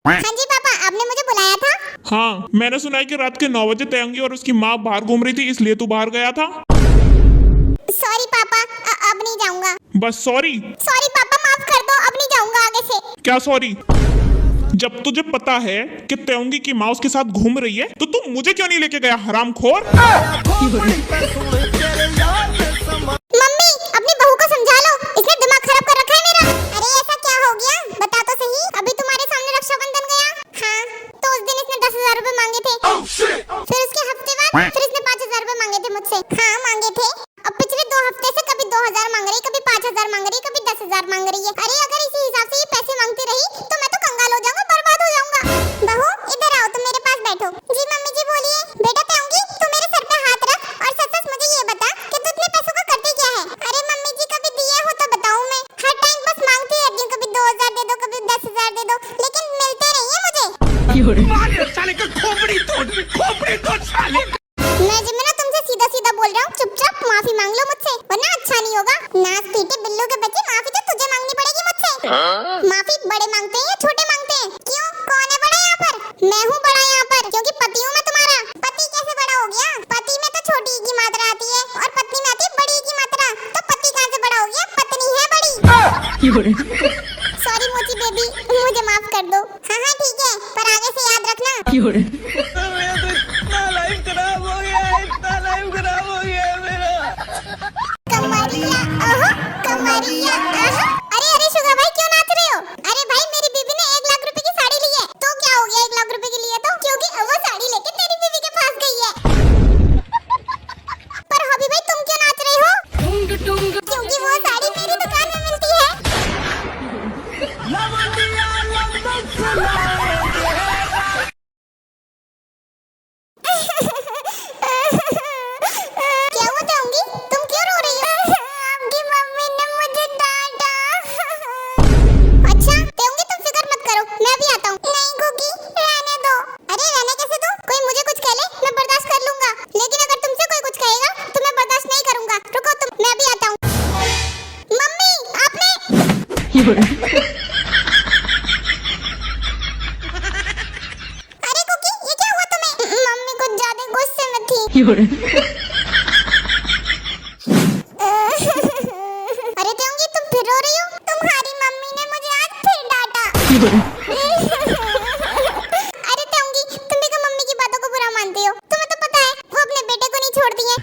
हाँ जी पापा, आपने मुझे बुलाया था। हाँ, मैंने सुना है कि रात के 9 बजे तयंगी और उसकी माँ बाहर घूम रही थी, इसलिए तू बाहर गया था। सॉरी पापा, अब नहीं जाऊंगा। बस सॉरी? सॉरी पापा, माफ कर दो, अब नहीं जाऊंगा आगे से। क्या सॉरी? जब तुझे पता है कि तयंगी की माँ उसके साथ घूम रही है तो तू मुझे क्यों नहीं लेके गया, हरामखोर? मम्मी, अपनी बहू को समझा लो, इसने दिमाग खराब कर रखा है मेरा। अरे ऐसा क्या हो गया, बता तो सही। अभी तुम्हारे सामने रक्षाबंधन गया। हाँ, तो उस दिन इसने 10,000 रुपए मांगे थे। फिर उसके हफ्ते बाद फिर इसने 5,000 रुपए मांगे थे मुझसे। हाँ मांगे थे। अब पिछले 2 हफ्ते से कभी 2,000 मांग रही, कभी 5,000 मांग रही, कभी 10,000 मांग रही है। अरे अगर इसी हिसाब से ये पैसे मांगती रही तो मैं तो कंगाल हो जाऊंगा, बर्बाद हो जाऊंगा। बहू इधर आओ, तुम मेरे पास बैठो। जी मम्मी जी बोलिए। बेटा तयंगी, तू मेरे सर पे हाथ रख और सच सच मुझे ये बता कि तू इतने पैसों का करती क्या है? अरे मम्मी जी, कभी दिए हो तो बताऊं मैं। हर टाइम बस मांगती रहती हूँ, कभी 2,000 दे दो, कभी 10,000 दे दो, लेकिन मिलते नहीं है मुझे। मैं जिम्ना तुमसे सीधा सीधा बोल रहा हूँ, चुपचाप माफी मांग लो मुझसे, वरना अच्छा नहीं होगा। नाक पीटे बिल्लू के बच्चे, माफी तो तुझे मांगनी पड़ेगी मुझसे। माफी बड़े मांगते हैं या छोटे मांगते हैं? क्यों, कौन है बड़ा यहाँ पर? मैं हूँ बड़ा यहाँ पर, क्योंकि पति हूँ मैं तुम्हारा। पति कैसे बड़ा हो गया? पति में तो छोटी की मात्रा आती है और पत्नी में आती है बड़ी की मात्रा। तो पति कहाँ से बड़ा हो गया? पत्नी है बड़ी। सॉरी मोची बेबी, मुझे माफ कर दो। हाँ हाँ ठीक है, पर आगे से याद रखना। कमरिया आहा, कमरिया आहा। अरे अरे शुगा भाई, क्यों नाच रहे हो? अरे भाई, मेरी बीबी ने 1 लाख रुपए की साड़ी ली है, तो क्या हो गया 1 लाख रुपए की ली है तो? क्योंकि वो साड़ी लेके तेरी बीबी के पास गई है। पर हबी भाई, तुम क्यों नाच रहे हो? क्योंकि वो साड़ी मेरी दुकान में मिलती है। क्या हुआ तयंगी, तुम क्यों रो रही हो? आपकी मम्मी ने मुझे डांटा। अच्छा तयंगी, तुम फिक्र मत करो, मैं भी आता हूँ। नहीं गुगी, रहने दो। अरे रहने कैसे दो? कोई मुझे कुछ कह ले, मैं बर्दाश्त कर लूंगा, लेकिन अगर तुमसे कोई कुछ कहेगा तो मैं बर्दाश्त नहीं करूंगा। रुको तुम, मैं भी आता हूँ। मम्मी, आपने अरे गुगी, ये क्या हुआ तुम्हें? मम्मी कुछ ज्यादा गुस्से में थी। अरे तयंगी, तुम फिर रो रही हो? तुम्हारी मम्मी ने मुझे आज फिर डांटा। अरे तयंगी, तुम भी तो मम्मी की बातों को बुरा मानती हो। तुम्हें तो पता है वो अपने बेटे को नहीं छोड़ती है।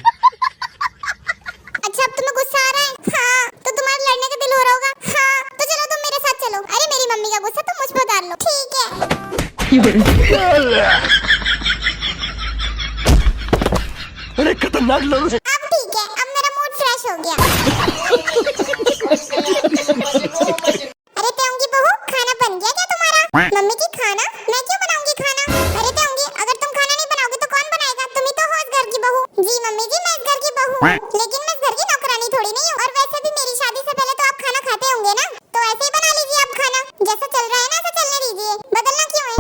अच्छा, अब तुम्हें गुस्सा आ रहा है? हाँ, तो तुम्हारा लड़ने का दिल हो रहा होगा। हाँ, तो चलो तुम मेरे साथ चलो। अरे मेरी मम्मी का गुस्सा तुम मुझ पर उतार लो, ठीक है? अरे खतरनाक लोग। अब ठीक है, अब मेरा मूड फ्रेश हो गया। अरे तयंगी बहू, खाना बन गया क्या तुम्हारा? मम्मी जी खाना? मैं क्यों बनाऊंगी खाना? अरे तयंगी, अगर तुम खाना नहीं बनाओगे तो कौन बनाएगा? तुम ही तो हो इस घर की बहू। जी मम्मी जी, मैं इस घर की बहू हूँ, लेकिन मैं इस घर की नौकरानी थोड़ी नहीं हूँ। और वैसे भी मेरी शादी से पहले तो आप खाना खाते होंगे ना, तो ऐसे ही बना लीजिए आप खाना। जैसा चल रहा है ना, ऐसा चलने दीजिए, बदलना क्यों है?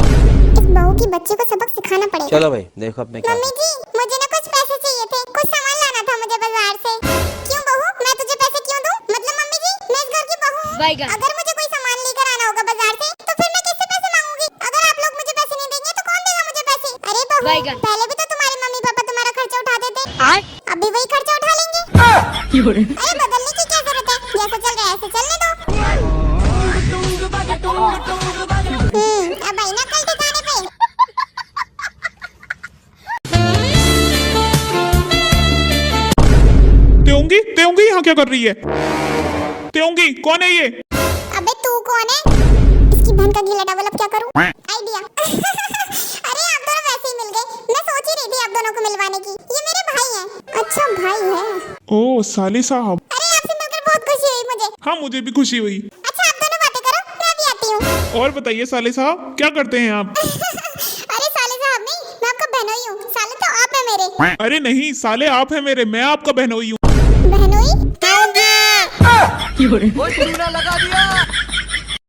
इस बहू की बच्चे को सबक सिखाना पड़ेगा। चलो भाई, देखो अपने क्या। मम्मी जी, मुझे ना कुछ पैसे चाहिए थे, कुछ सामान लाना था मुझे बाजार से। क्यों बहू, मैं तुझे पैसे क्यों दूं? मतलब मम्मी जी, मैं इस घर की बहू हूं। अगर मुझे कोई सामान लेकर आना होगा बाजार से, तो फिर मैं किससे पैसे मांगूंगी? अगर आप लोग मुझे पैसे नहीं देंगे तो कौन देगा मुझे पैसे? अरे बहू, पहले भी तो तुम्हारे मम्मी पापा तुम्हारा खर्चा उठाते थे, अभी वही खर्चा उठा लेंगे। अरे बदलने की क्या जरूरत है? जैसा चल रहा है ऐसे चलने दो। अब आई ना कल ठिकाने पे। तयंगी, तयंगी यहाँ क्या कर रही है? तयंगी, कौन है ये? अबे तू कौन है? इसकी बहन का गीला डबल, अब क्या करूं? आइडिया। अरे आप दोनों वैसे ही मिल गए, मैं सोच ही रही थी आप दोनों को मिलवाने की। ये मेरे भाई हैं। अच्छा भाई है? ओ साले साहब। अरे आपसे मिलकर बहुत खुशी हुई मुझे। हाँ, मुझे भी खुशी हुई। अच्छा आप दोनों बातें करो, मैं भी आती हूँ। और बताइए साले साहब, क्या करते हैं आप? अरे साले साहब नहीं, मैं आपका बहनोई हूँ। साले तो आप है मेरे। अरे नहीं, साले आप हैं मेरे, मैं आपका बहनोई हूँ। बहनोई? वो लगा दिया।